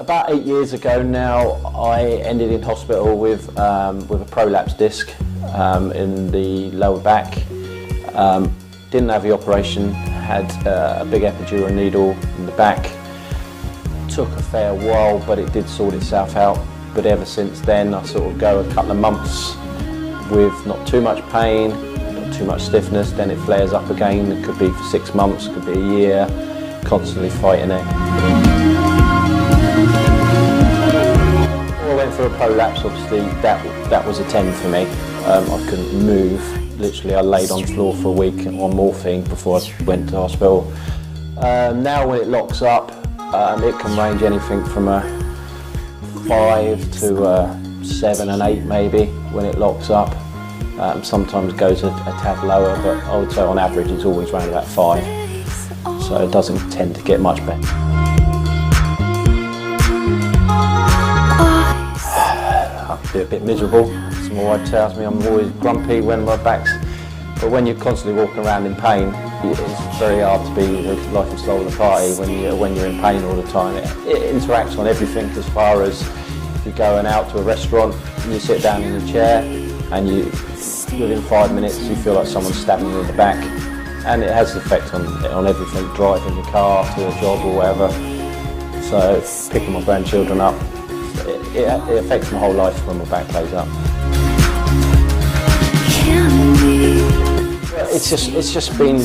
About 8 years ago now, I ended in hospital with a prolapse disc in the lower back. Didn't have the operation, had a big epidural needle in the back. Took a fair while, but it did sort itself out. But ever since then, I sort of go a couple of months with not too much pain, not too much stiffness, then it flares up again. It could be for 6 months, could be a year, constantly fighting it. I went for a prolapse, obviously that was a 10 for me. I couldn't move. Literally I laid on the floor for a week on morphine before I went to hospital. Now when it locks up, it can range anything from a 5 to a 7 and 8 maybe when it locks up. Sometimes goes a tad lower, but I would say on average it's always around about 5. So it doesn't tend to get much better. Be a bit miserable. So my wife tells me I'm always grumpy when my back's, but when you're constantly walking around in pain, it's very hard to be the life and soul of the party when you're in pain all the time. It interacts on everything, as far as if you're going out to a restaurant and you sit down in a chair and within 5 minutes you feel like someone's stabbing you in the back, and it has an effect on everything, driving your car to a job or whatever. So picking my grandchildren up, it affects my whole life when my back plays up. It's just been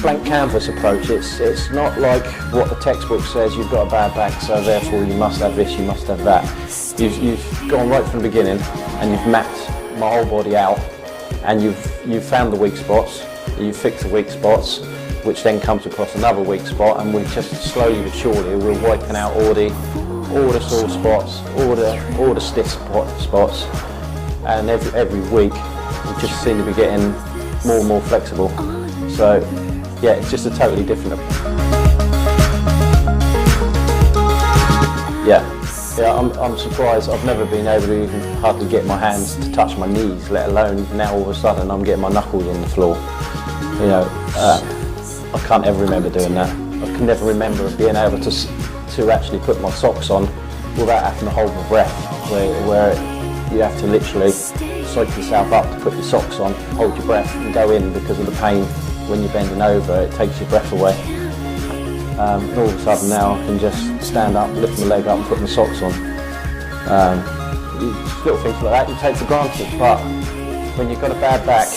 blank canvas approach. It's not like what the textbook says, you've got a bad back, so therefore you must have this, you must have that. You've gone right from the beginning and you've mapped my whole body out, and you've found the weak spots, you fix the weak spots, which then comes across another weak spot, and we just slowly but surely we're wiping out all the sore spots, all the stiff spots, and every week we just seem to be getting more and more flexible. So yeah, it's just a totally different approach. Yeah, I'm surprised. I've never been able to even hardly get my hands to touch my knees, let alone now all of a sudden I'm getting my knuckles on the floor. You know, I can't ever remember doing that. I can never remember being able to actually put my socks on without having to hold my breath, where you have to literally psych yourself up to put your socks on, hold your breath and go in because of the pain when you're bending over. It takes your breath away. And all of a sudden now I can just stand up, lift my leg up and put my socks on. Little things like that you take for granted, but when you've got a bad back,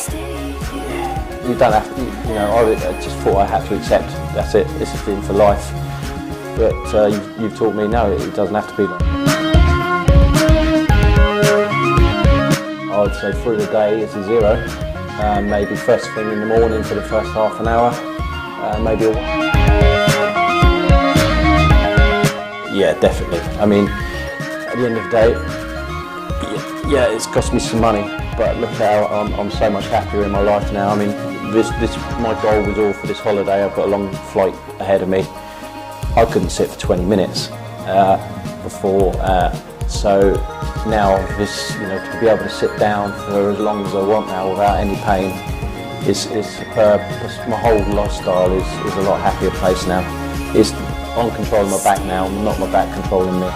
you don't have to, you know, I just thought I had to accept, that's it, this is the thing for life. But you've taught me, no, it doesn't have to be that. I would say through the day it's a 0. Maybe first thing in the morning for the first half an hour, maybe a 1. Yeah, definitely. I mean, at the end of the day, yeah, it's cost me some money, but look how I'm so much happier in my life now. I mean, my goal was all for this holiday. I've got a long flight ahead of me. I couldn't sit for 20 minutes before, so now this, you know, to be able to sit down for as long as I want now without any pain is superb. My whole lifestyle is a lot happier place now. I'm controlling my back now, not my back controlling me.